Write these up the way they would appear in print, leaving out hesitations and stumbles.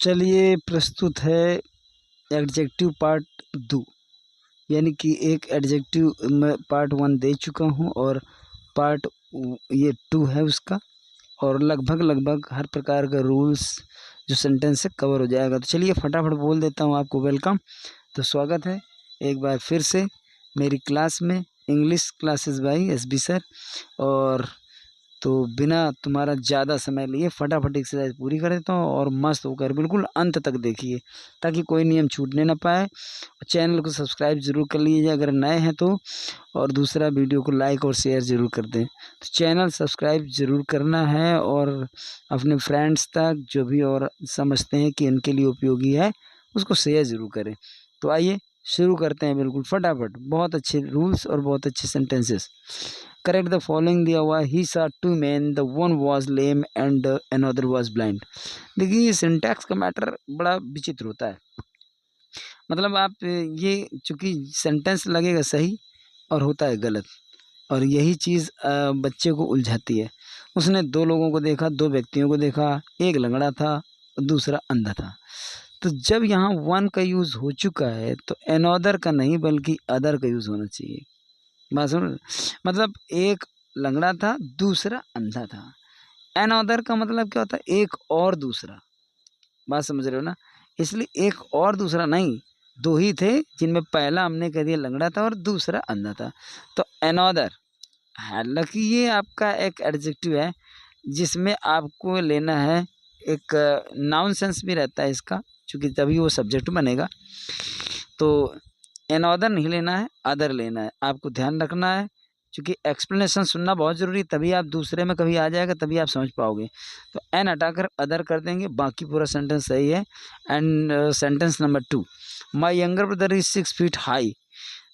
चलिए प्रस्तुत है एडजेक्टिव पार्ट 2, यानी कि एक एडजेक्टिव मैं पार्ट 1 दे चुका हूँ और पार्ट ये 2 है उसका, और लगभग हर प्रकार का रूल्स जो सेंटेंस से कवर हो जाएगा। तो चलिए फटाफट बोल देता हूँ आपको वेलकम। तो स्वागत है एक बार फिर से मेरी क्लास में, English classes bye SB sir. और तो बिना तुम्हारा ज़्यादा समय लिए फटाफट एक्सरसाइज पूरी कर देता हूँ और मस्त होकर बिल्कुल अंत तक देखिए ताकि कोई नियम छूटने ना पाए। चैनल को सब्सक्राइब ज़रूर कर लीजिए अगर नए हैं तो, और दूसरा वीडियो को लाइक और शेयर ज़रूर कर दें। तो चैनल सब्सक्राइब ज़रूर करना है और अपने फ्रेंड्स तक जो भी और समझते हैं कि उनके लिए उपयोगी है उसको शेयर ज़रूर करें। तो आइए शुरू करते हैं बिल्कुल फटाफट। बहुत अच्छे रूल्स और बहुत अच्छे सेंटेंसेस। करेक्ट द फॉलोइंग दिया हुआ, ही saw two men, the one was lame and another was blind। देखिए ये सिंटैक्स का मैटर बड़ा विचित्र होता है। मतलब आप ये चूँकि सेंटेंस लगेगा सही और होता है गलत, और यही चीज़ बच्चे को उलझाती है। उसने दो लोगों को देखा, दो व्यक्तियों को देखा, एक लंगड़ा था दूसरा अंधा था। तो जब यहाँ वन का यूज़ हो चुका है तो एनअदर का नहीं बल्कि अदर का यूज़ होना चाहिए। बात सुन, मतलब एक लंगड़ा था दूसरा अंधा था। अनअदर का मतलब क्या होता है? एक और दूसरा। बात समझ रहे हो ना? इसलिए एक और दूसरा नहीं, दो ही थे जिनमें पहला हमने कह दिया लंगड़ा था और दूसरा अंधा था। तो अनअदर, हालांकि ये आपका एक एडजेक्टिव है जिसमें आपको लेना है, एक नाउन सेंस भी रहता है इसका, चूँकि तभी वो सब्जेक्ट बनेगा। तो अनअदर नहीं लेना है, अदर लेना है। आपको ध्यान रखना है क्योंकि एक्सप्लेनेशन सुनना बहुत ज़रूरी है, तभी आप दूसरे में कभी आ जाएगा तभी आप समझ पाओगे। तो एन हटाकर अदर कर देंगे, बाकी पूरा सेंटेंस सही है। And sentence number 2, my younger brother is 6 feet high.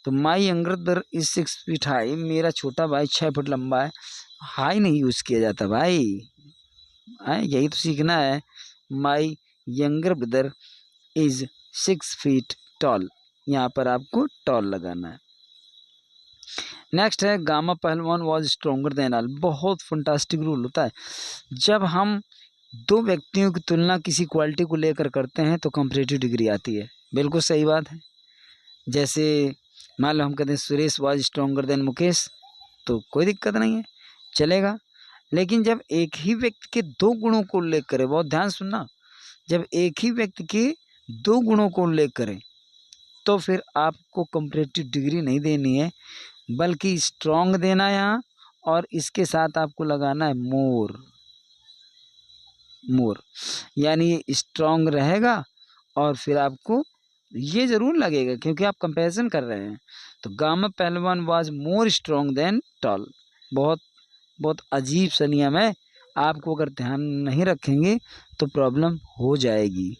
तो my younger brother is 6 feet high, मेरा छोटा भाई 6 फुट लंबा है। हाई नहीं यूज़ किया जाता भाई, यही तो सीखना है। माई younger brother is 6 feet tall, यहाँ पर आपको टॉल लगाना है। नेक्स्ट है गामा पहलवान वॉज स्ट्रोंगर देन ऑल। बहुत फंटास्टिक रूल होता है। जब हम दो व्यक्तियों की तुलना किसी क्वालिटी को लेकर करते हैं तो कंपैरेटिव डिग्री आती है। बिल्कुल सही बात है। जैसे मान लो हम कहते हैं Suresh was stronger then Mukesh, तो कोई दिक्कत नहीं है, चलेगा। लेकिन जब एक ही व्यक्ति के दो गुणों को उल्लेख करें, बहुत ध्यान सुनना, जब एक ही व्यक्ति के दो गुणों को उल्लेख करें तो फिर आपको कंपैरेटिव डिग्री नहीं देनी है बल्कि स्ट्रॉन्ग देना है यहाँ, और इसके साथ आपको लगाना है मोर। मोर यानी स्ट्रॉन्ग रहेगा और फिर आपको ये ज़रूर लगेगा क्योंकि आप कंपैरिजन कर रहे हैं। तो Gama Pehlwan was more strong than tall. बहुत बहुत अजीब सा नियम है, आपको अगर ध्यान नहीं रखेंगे तो प्रॉब्लम हो जाएगी।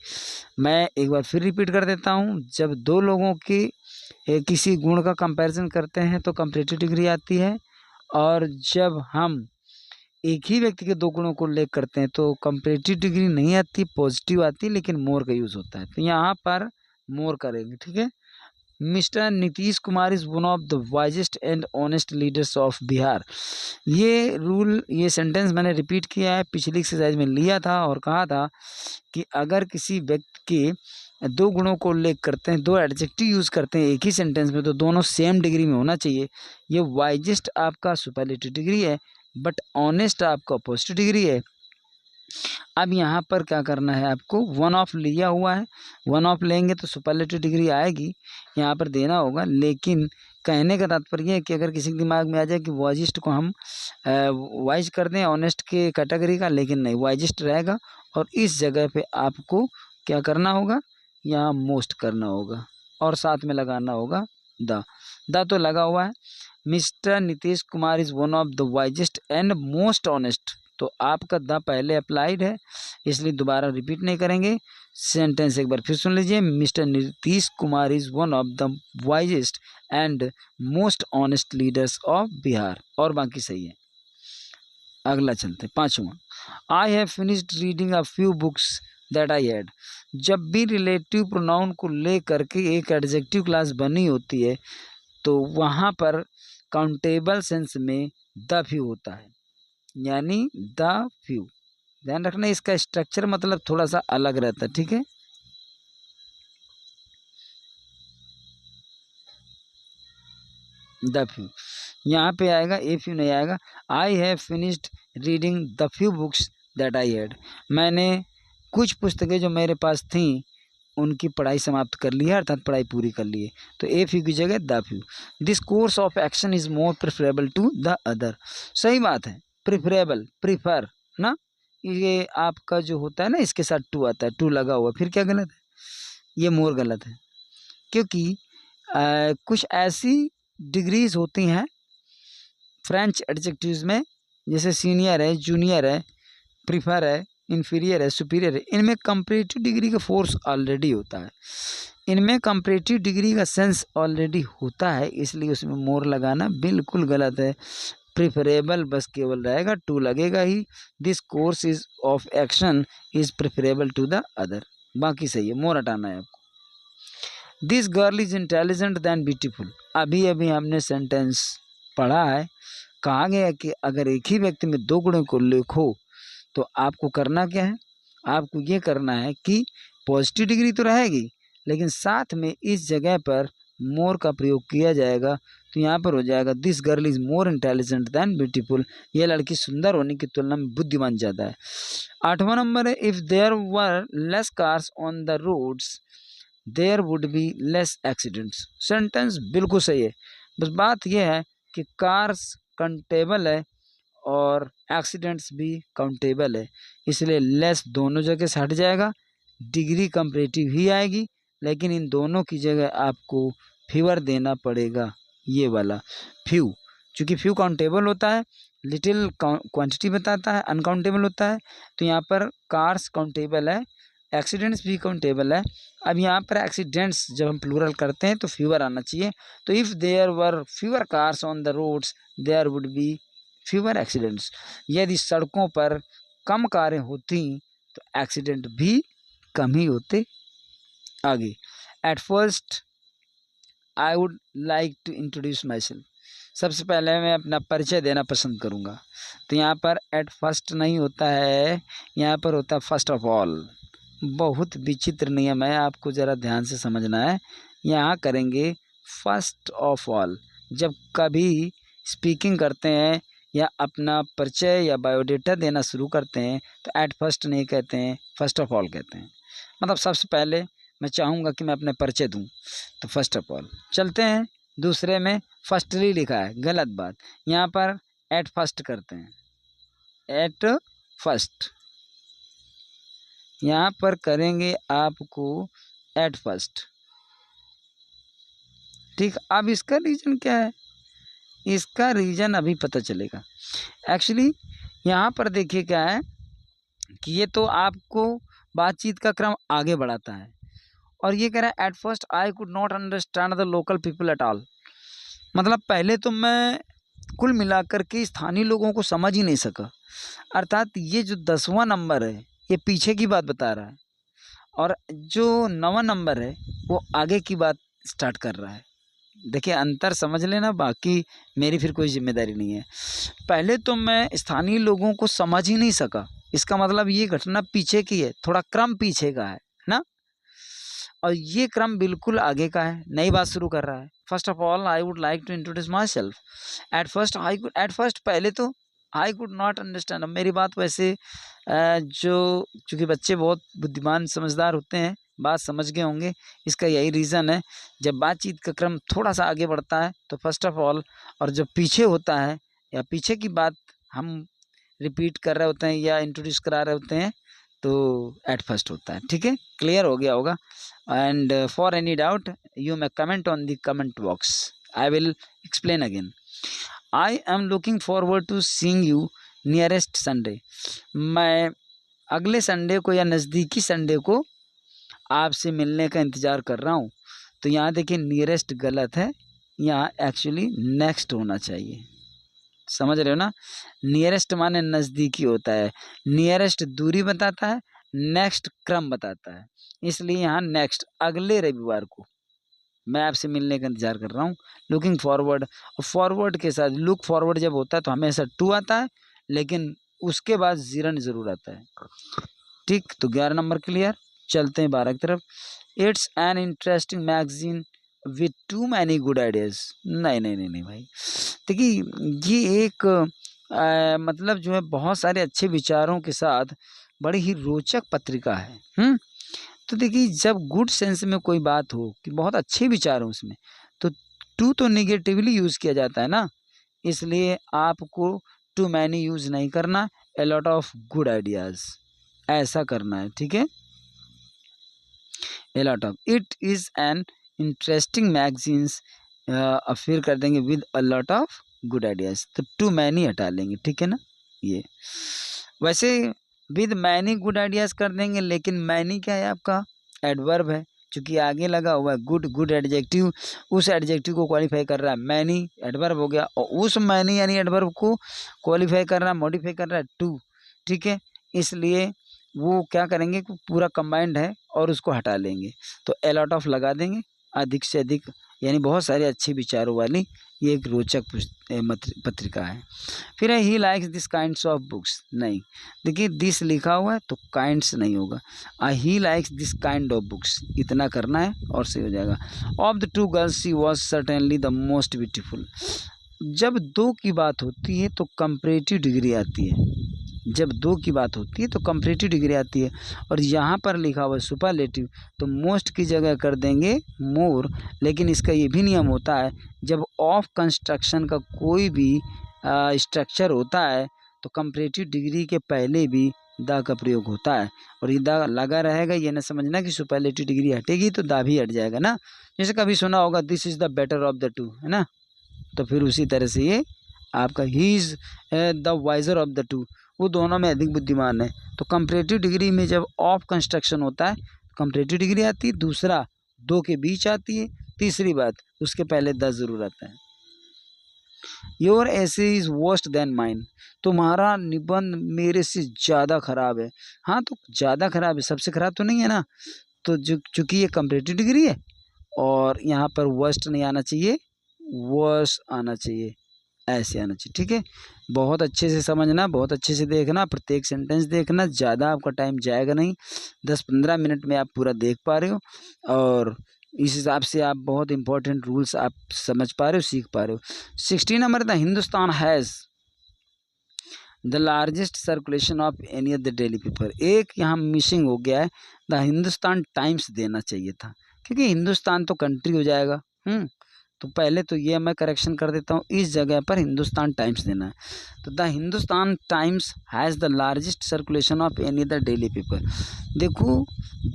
मैं एक बार फिर रिपीट कर देता हूँ, जब दो लोगों की किसी गुण का कंपैरिजन करते हैं तो कंपैरेटिव डिग्री आती है, और जब हम एक ही व्यक्ति के दो गुणों को उल्लेख करते हैं तो कंपैरेटिव डिग्री नहीं आती, पॉजिटिव आती है, लेकिन मोर का यूज़ होता है। तो यहाँ पर मोर करेंगे, ठीक है। Mister Nitish Kumar is one of the wisest and honest leaders of Bihar. ये रूल, ये सेंटेंस मैंने रिपीट किया है, पिछली एक्सरसाइज में लिया था और कहा था कि अगर किसी व्यक्ति के दो गुणों को उल्लेख करते हैं, दो एडजेक्टिव यूज़ करते हैं एक ही सेंटेंस में, तो दोनों सेम डिग्री में होना चाहिए। ये वाइजेस्ट आपका सुपरलेटिव डिग्री है, बट ऑनेस्ट आपका पॉजिटिव डिग्री है। अब यहाँ पर क्या करना है, आपको वन ऑफ लिया हुआ है, वन ऑफ लेंगे तो सुपरलेटिव डिग्री आएगी, यहाँ पर देना होगा। लेकिन कहने का तात्पर्य है कि अगर किसी के दिमाग में आ जाए कि वाइजिस्ट को हम वाइज कर दें ऑनेस्ट के कैटेगरी का, लेकिन नहीं, वाइजिस्ट रहेगा। और इस जगह पे आपको क्या करना होगा, यहाँ मोस्ट करना होगा और साथ में लगाना होगा द तो लगा हुआ है। Mister Nitish Kumar is one of the wisest and most honest, तो आपका द पहले अप्लाइड है इसलिए दोबारा रिपीट नहीं करेंगे। सेंटेंस एक बार फिर सुन लीजिए, mister Nitish Kumar is one of the wisest and most honest leaders of Bihar, और बाकी सही है। अगला चलते, पाँचवा, I have finished reading a few books that I had. जब भी रिलेटिव प्रोनाउन को ले करके एक एडजेक्टिव क्लास बनी होती है तो वहाँ पर काउंटेबल सेंस में द फ्यू होता है, यानी द फ्यू। ध्यान रखना इसका स्ट्रक्चर मतलब थोड़ा सा अलग रहता है, ठीक है। द फ्यू यहाँ पे आएगा, ए फ्यू नहीं आएगा। I have finished reading the few books that I had, मैंने कुछ पुस्तकें जो मेरे पास थी उनकी पढ़ाई समाप्त कर ली है, अर्थात पढ़ाई पूरी कर ली है। तो ए फ्यू की जगह the few. This course of action is more preferable to the other, सही बात है, प्रेफरेबल, प्रीफर ना, ये आपका जो होता है ना इसके साथ टू आता है, टू लगा हुआ, फिर क्या गलत है, ये मोर गलत है। क्योंकि कुछ ऐसी डिग्रीज होती हैं फ्रेंच एडजेक्टिव्स में, जैसे सीनियर है, जूनियर है, प्रीफर है, इन्फीरियर है, सुपीरियर है, इनमें कंपैरेटिव डिग्री का फोर्स ऑलरेडी होता है, इनमें कंपैरेटिव डिग्री का सेंस ऑलरेडी होता है, इसलिए उसमें मोर लगाना बिल्कुल गलत है। प्रेफरेबल बस केवल रहेगा, टू लगेगा ही। This course is of action is preferable to the other, बाकी सही है, मोर हटाना है आपको। This girl is intelligent than beautiful, अभी अभी हमने सेंटेंस पढ़ा है, कहा गया कि अगर एक ही व्यक्ति में दो गुणों को लिखो तो आपको करना क्या है, आपको ये करना है कि पॉजिटिव डिग्री तो रहेगी लेकिन साथ में इस जगह पर मोर का प्रयोग किया जाएगा। तो यहाँ पर हो जाएगा this girl is more intelligent than beautiful, यह लड़की सुंदर होने की तुलना में बुद्धिमान ज़्यादा है। 8वां नंबर है, if there were less cars on the roads there would be less accidents, sentence बिल्कुल सही है, बस बात यह है कि कार्स काउंटेबल है और एक्सीडेंट्स भी काउंटेबल है, इसलिए लेस दोनों जगह से हट जाएगा, डिग्री कंपैरेटिव ही आएगी, लेकिन इन दोनों की जगह आपको फीवर देना पड़ेगा, ये वाला फ्यू, चूँकि फ्यू काउंटेबल होता है, लिटिल क्वांटिटी बताता है, अनकाउंटेबल होता है, तो यहाँ पर कार्स काउंटेबल है, एक्सीडेंट्स भी काउंटेबल है। अब यहाँ पर एक्सीडेंट्स जब हम प्लूरल करते हैं तो फीवर आना चाहिए, तो if there were fewer cars on the roads there would be fewer accidents, यदि सड़कों पर कम कारें होती तो एक्सीडेंट भी कम ही होते। आगे, at first I would like to introduce myself, सबसे पहले मैं अपना परिचय देना पसंद करूँगा, तो यहाँ पर एट फर्स्ट नहीं होता है, यहाँ पर होता है फर्स्ट ऑफ ऑल, बहुत विचित्र नियम है, आपको ज़रा ध्यान से समझना है। यहाँ करेंगे फर्स्ट ऑफ ऑल, जब कभी स्पीकिंग करते हैं या अपना परिचय या बायोडेटा देना शुरू करते हैं तो एट फर्स्ट नहीं कहते हैं, फर्स्ट ऑफ ऑल कहते हैं, मतलब सबसे पहले मैं चाहूँगा कि मैं अपने परिचय दूँ तो फर्स्ट ऑफ ऑल। चलते हैं दूसरे में फर्स्टली लिखा है, गलत बात, यहाँ पर एट फर्स्ट करते हैं, एट फर्स्ट, यहाँ पर करेंगे आपको एट फर्स्ट, ठीक। अब इसका रीज़न क्या है, इसका रीज़न अभी पता चलेगा। एक्चुअली यहाँ पर देखिए क्या है कि ये तो आपको बातचीत का क्रम आगे बढ़ाता है, और ये कह रहा है eight first I could not understand the local people at all, मतलब पहले तो मैं कुल मिलाकर के स्थानीय लोगों को समझ ही नहीं सका, अर्थात ये जो 10वां नंबर है ये पीछे की बात बता रहा है, और जो 9वां नंबर है वो आगे की बात स्टार्ट कर रहा है। देखिए अंतर समझ लेना, बाकी मेरी फिर कोई जिम्मेदारी नहीं है। पहले तो मैं स्थानीय लोगों को समझ ही नहीं सका, इसका मतलब ये घटना पीछे की है, थोड़ा क्रम पीछे का है ना, और ये क्रम बिल्कुल आगे का है, नई बात शुरू कर रहा है। First of all I would like to introduce myself, at first I could, at first पहले तो आई कुड नॉट अंडरस्टैंड, अब मेरी बात वैसे जो चूँकि बच्चे बहुत बुद्धिमान समझदार होते हैं बात समझ गए होंगे, इसका यही रीज़न है, जब बातचीत का क्रम थोड़ा सा आगे बढ़ता है तो फर्स्ट ऑफ ऑल, और जब पीछे होता है या पीछे की बात हम रिपीट कर रहे होते हैं या इंट्रोड्यूस करा रहे होते हैं तो एट फर्स्ट होता है, ठीक है, क्लियर हो गया होगा। And for any doubt you may comment on the comment box, I will explain again. I am looking forward to seeing you nearest Sunday, मैं अगले संडे को या नज़दीकी संडे को आपसे मिलने का इंतज़ार कर रहा हूँ। तो यहाँ देखिए नियरेस्ट गलत है, यहाँ एक्चुअली नेक्स्ट होना चाहिए, समझ रहे हो ना, नियरेस्ट माने नज़दीकी होता है, नियरेस्ट दूरी बताता है, नेक्स्ट क्रम बताता है, इसलिए यहाँ नेक्स्ट अगले रविवार को मैं आपसे मिलने का इंतज़ार कर रहा हूँ। लुकिंग फॉरवर्ड, और फॉरवर्ड के साथ लुक फॉरवर्ड जब होता है तो हमेशा टू आता है, लेकिन उसके बाद जीरन जरूर आता है। ठीक, तो 11 नंबर क्लियर। चलते हैं 12 की तरफ। It's an interesting magazine with to many good ideas. नहीं नहीं नहीं नहीं भाई, देखिए ये एक मतलब जो है बहुत सारे अच्छे विचारों के साथ बड़ी ही रोचक पत्रिका है। तो देखिए जब गुड सेंस में कोई बात हो कि बहुत अच्छे विचार हो उसमें, तो टू तो निगेटिवली यूज़ किया जाता है ना, इसलिए आपको टू मैनी यूज़ नहीं करना, a lot of good ideas ऐसा करना है। ठीक है, a lot of, it is an interesting magazines, फिर कर देंगे with a lot of good ideas, तो टू मैनी हटा लेंगे। ठीक है ना, ये वैसे विद मैनी गुड आइडियाज़ कर देंगे, लेकिन मैनी क्या है आपका एडवर्ब है, क्योंकि आगे लगा हुआ है गुड, गुड एडजेक्टिव, उस एडजेक्टिव को क्वालिफाई कर रहा है, मैनी एडवर्ब हो गया, और उस मैनी यानी एडवर्ब को क्वालिफाई कर रहा है, मॉडिफाई कर रहा है टू। ठीक है, इसलिए वो क्या करेंगे कि पूरा कंबाइंड है और उसको हटा लेंगे, तो ए लॉट ऑफ लगा देंगे, अधिक से अधिक, यानी बहुत सारे अच्छे विचारों वाली ये एक रोचक पत्रिका है। फिर है he likes this kinds of books, नहीं, देखिए दिस लिखा हुआ है तो काइंड्स नहीं होगा, he likes this kind of books, इतना करना है और सही हो जाएगा। Of the to girls she was certainly the most beautiful. जब दो की बात होती है तो कंपैरेटिव डिग्री आती है, जब दो की बात होती है तो कंपैरेटिव डिग्री आती है, और यहाँ पर लिखा हुआ सुपरलेटिव, तो मोस्ट की जगह कर देंगे मोर। लेकिन इसका ये भी नियम होता है, जब ऑफ कंस्ट्रक्शन का कोई भी स्ट्रक्चर होता है तो कंपैरेटिव डिग्री के पहले भी द का प्रयोग होता है, और ये द लगा रहेगा, ये ना समझना कि सुपरलेटिव डिग्री हटेगी तो द भी हट जाएगा ना। जैसे कभी सुना होगा this is the better of the two, है ना, तो फिर उसी तरह से ये आपका ही is the wiser of the two, वो दोनों में अधिक बुद्धिमान है। तो कंपैरेटिव डिग्री में जब ऑफ कंस्ट्रक्शन होता है कंपैरेटिव डिग्री आती है, दूसरा दो के बीच आती है, तीसरी बात उसके पहले द जरूर आता है। योर ऐसे इज वर्स्ट देन माइन, तुम्हारा निबंध मेरे से ज़्यादा खराब है। हाँ, तो ज़्यादा खराब है, सबसे खराब तो नहीं है ना, तो जो चूँकि ये कंपैरेटिव डिग्री है और यहाँ पर वर्स्ट नहीं आना चाहिए, वर्स आना चाहिए, ऐसे आना चाहिए। ठीक है, बहुत अच्छे से समझना, बहुत अच्छे से देखना, प्रत्येक सेंटेंस देखना, ज़्यादा आपका टाइम जाएगा नहीं, 10-15 मिनट में आप पूरा देख पा रहे हो, और इस हिसाब से आप बहुत इंपॉर्टेंट रूल्स आप समझ पा रहे हो, सीख पा रहे हो। 16 number, the Hindustan has the largest circulation of any of the daily paper. एक यहाँ मिसिंग हो गया है, द हिंदुस्तान टाइम्स देना चाहिए था, क्योंकि हिंदुस्तान तो कंट्री हो जाएगा। तो पहले तो ये मैं करेक्शन कर देता हूँ, इस जगह पर हिंदुस्तान टाइम्स देना है। तो the Hindustan Times has the largest circulation of any the daily paper. देखो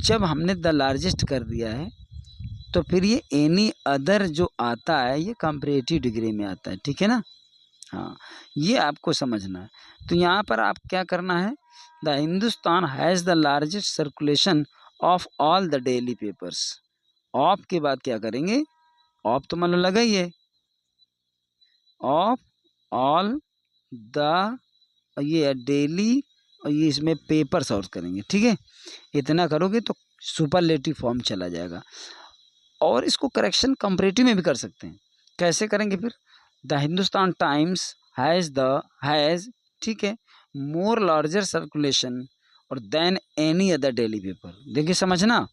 जब हमने द लार्जेस्ट कर दिया है तो फिर ये एनी अदर जो आता है ये कंपैरेटिव डिग्री में आता है। ठीक है ना, हाँ, ये आपको समझना है। तो यहाँ पर आप क्या करना है, the Hindustan has the largest circulation of all the daily papers. Of के बाद क्या करेंगे, ऑफ तो मतलब लगा ही है, ऑफ ऑल द, ये डेली, और ये इसमें पेपर सॉर्ट करेंगे। ठीक है, इतना करोगे तो सुपरलेटिव फॉर्म चला जाएगा। और इसको करेक्शन कंपैरेटिव में भी कर सकते हैं। कैसे करेंगे फिर, द हिंदुस्तान टाइम्स हैज़, ठीक है, मोर लार्जर सर्कुलेशन और then any other daily paper. देखिए समझना,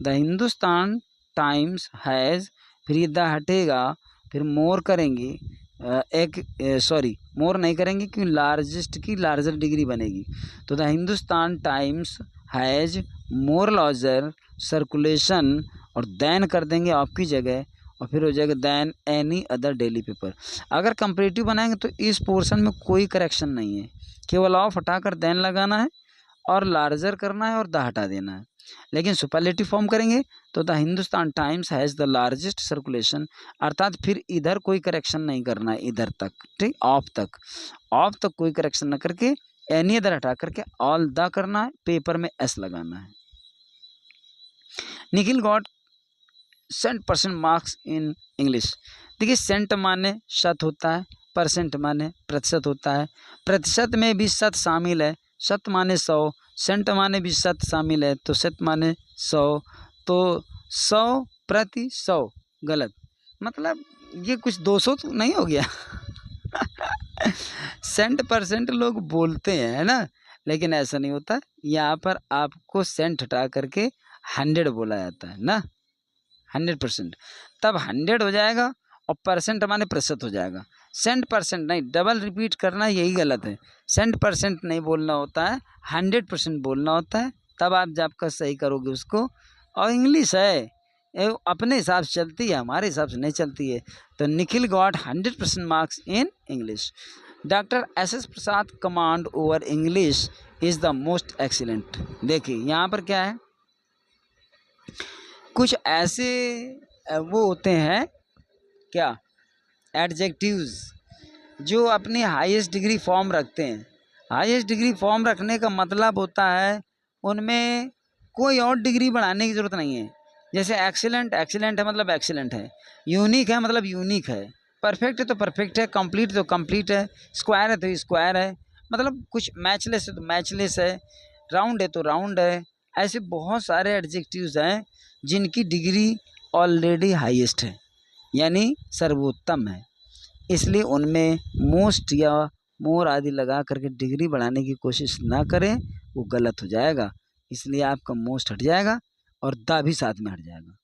द हिंदुस्तान टाइम्स हैज़, फिर ये द हटेगा, फिर मोर करेंगे, सॉरी मोर नहीं करेंगे क्योंकि लार्जेस्ट की लार्जर डिग्री बनेगी। तो the Hindustan Times has more larger circulation, और देन कर देंगे आपकी जगह, और फिर हो जाएगा then any other daily paper. अगर कंपैरेटिव बनाएंगे तो इस पोर्शन में कोई करेक्शन नहीं है, केवल ऑफ हटाकर देन लगाना है और लार्जर करना है और द हटा देना है। लेकिन सुपरलेटिव फॉर्म करेंगे तो the Hindustan Times has the largest circulation, अर्थात फिर इधर कोई करेक्शन नहीं करना है, इधर तक, ठीक, ऑफ तक कोई करेक्शन न करके एनी अदर हटा करके ऑल द करना है, पेपर में एस लगाना है। Nikhil got 100% marks in English. देखिए सेंट माने शत होता है, परसेंट माने प्रतिशत होता है, प्रतिशत में भी शत शामिल है, शत माने 100, सेंट माने भी शत शामिल है, तो शत माने 100, तो 100/100 गलत, मतलब ये कुछ 200 तो नहीं हो गया %% लोग बोलते हैं, है ना, लेकिन ऐसा नहीं होता। यहाँ पर आपको सेंट हटा करके 100 बोला जाता है ना, 100%। तब 100 हो जाएगा और परसेंट माने प्रतिशत हो जाएगा। %% नहीं, डबल रिपीट करना यही गलत है। %% नहीं बोलना होता है, 100% बोलना होता है, तब आप जब का सही करोगे उसको। और इंग्लिश है, अपने हिसाब से चलती है, हमारे हिसाब से नहीं चलती है। तो Nikhil got 100% marks in English. Doctor SS Prasad command over English is the most excellent. देखिए यहाँ पर क्या है, कुछ ऐसे वो होते हैं क्या, एडजेक्टिव्स, जो अपनी हाईएस्ट डिग्री फॉर्म रखते हैं। हाईएस्ट डिग्री फॉर्म रखने का मतलब होता है उनमें कोई और डिग्री बढ़ाने की ज़रूरत नहीं है। जैसे एक्सीलेंट, एक्सीलेंट है मतलब एक्सीलेंट है, यूनिक है मतलब यूनिक है, परफेक्ट है तो परफेक्ट है, कंप्लीट तो कंप्लीट है, स्क्वायर है तो स्क्वायर है, मतलब कुछ मैचलेस है तो मैचलेस है, राउंड है तो राउंड है। ऐसे बहुत सारे एडजेक्टिव्स हैं जिनकी डिग्री ऑलरेडी हाईएस्ट है, यानी सर्वोत्तम है। इसलिए उनमें मोस्ट या मोर आदि लगा करके डिग्री बढ़ाने की कोशिश ना करें, वो गलत हो जाएगा। इसलिए आपका मोस्ट हट जाएगा और द भी साथ में हट जाएगा,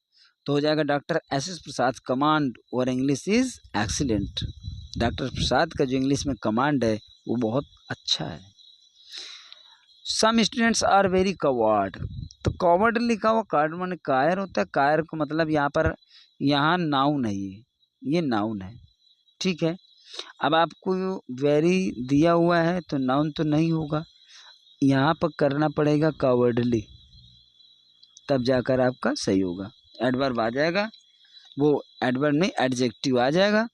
तो हो जाएगा डॉक्टर SS प्रसाद कमांड और इंग्लिश इज़ एक्सीलेंट। डॉक्टर प्रसाद का जो इंग्लिश में कमांड है वो बहुत अच्छा है। Some students are very coward. तो कवर्ड लिखा हुआ, कार्ड माने कायर होता है, कायर को मतलब यहाँ पर, यहाँ नाउन है, ये नाउन है, ठीक है। अब आपको वेरी दिया हुआ है तो नाउन तो नहीं होगा, यहाँ पर करना पड़ेगा कावर्डली, तब जाकर आपका सही होगा। एडवर्ब आ जाएगा, वो एडवर्ब नहीं एडजेक्टिव आ जाएगा।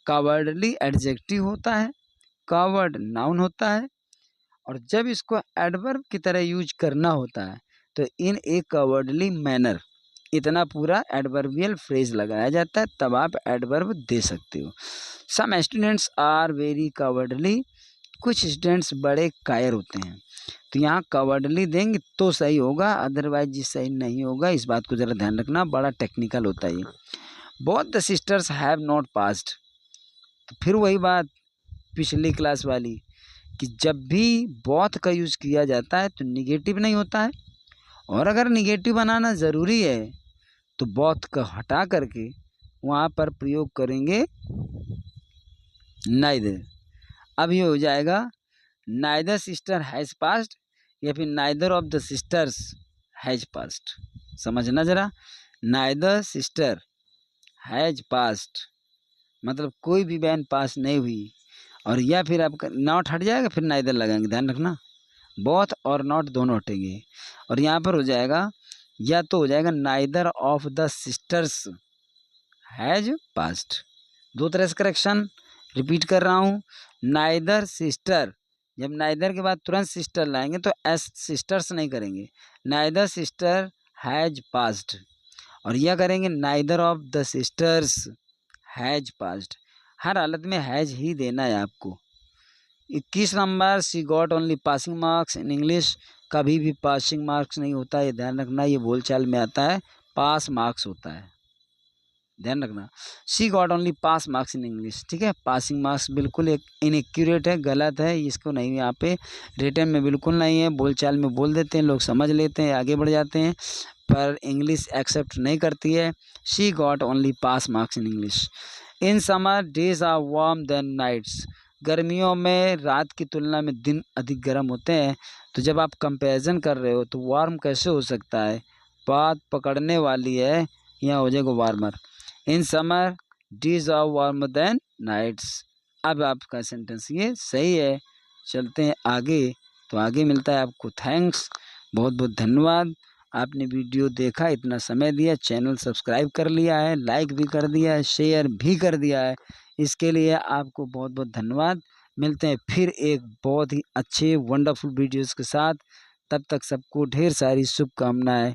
कावर्डली एडजेक्टिव होता है, कावर्ड नाउन होता है, और जब इसको एडवर्ब की तरह यूज करना होता है तो इन ए कावर्डली मैनर, इतना पूरा एडवर्बियल फ्रेज लगाया जाता है, तब आप एडवर्ब दे सकते हो। Some students are very cowardly, कुछ स्टूडेंट्स बड़े कायर होते हैं, तो यहाँ कावर्डली देंगे तो सही होगा, अदरवाइज ये सही नहीं होगा। इस बात को ज़रा ध्यान रखना, बड़ा टेक्निकल होता है ये। Both the sisters have not passed, तो फिर वही बात पिछली क्लास वाली कि जब भी बोथ का यूज़ किया जाता है तो निगेटिव नहीं होता है, और अगर निगेटिव बनाना ज़रूरी है तो बोथ का हटा करके वहाँ पर प्रयोग करेंगे नाइदर। अब ये हो जाएगा नाइदर सिस्टर हैज़ पास्ड, या फिर neither of the sisters has passed. समझना ज़रा, नाइदर सिस्टर हैज़ पास्ड मतलब कोई भी बहन पास नहीं हुई, और या फिर आपका नॉट हट जाएगा, फिर नाइदर लगाएंगे, ध्यान रखना, बोथ और नॉट दोनों हटेंगे। और यहाँ पर हो जाएगा, या तो हो जाएगा neither of the sisters has passed. दो तरह से करेक्शन रिपीट कर रहा हूँ, नाइदर सिस्टर, जब नाइदर के बाद तुरंत सिस्टर लाएंगे तो एस सिस्टर्स नहीं करेंगे, नाइदर सिस्टर हैज पास्ड, और यह करेंगे neither of the sisters has passed. हर हालत में हैज ही देना है आपको। 21 नंबर, she got only passing marks in English, कभी भी पासिंग मार्क्स नहीं होता है, ध्यान रखना, ये बोलचाल में आता है, पास मार्क्स होता है, ध्यान रखना। She got only pass marks in English, ठीक है, पासिंग मार्क्स बिल्कुल एक इनएक्यूरेट है, गलत है, इसको नहीं, यहाँ पे रिटन में बिल्कुल नहीं है, बोलचाल में बोल देते हैं, लोग समझ लेते हैं, आगे बढ़ जाते हैं, पर इंग्लिश एक्सेप्ट नहीं करती है। She got only pass marks in English. In summer days are warm then nights, गर्मियों में रात की तुलना में दिन अधिक गर्म होते हैं, तो जब आप कंपैरिजन कर रहे हो तो वार्म कैसे हो सकता है, बात पकड़ने वाली है, यहाँ हो जाएगा warmer. In summer days are warmer then nights. अब आपका सेंटेंस ये सही है। चलते हैं आगे, तो आगे मिलता है आपको। थैंक्स, बहुत बहुत धन्यवाद, आपने वीडियो देखा, इतना समय दिया, चैनल सब्सक्राइब कर लिया है, लाइक भी कर दिया है, शेयर भी कर दिया है, इसके लिए आपको बहुत बहुत धन्यवाद। मिलते हैं फिर एक बहुत ही अच्छे वंडरफुल वीडियोज़ के साथ, तब तक सबको ढेर सारी शुभकामनाएं।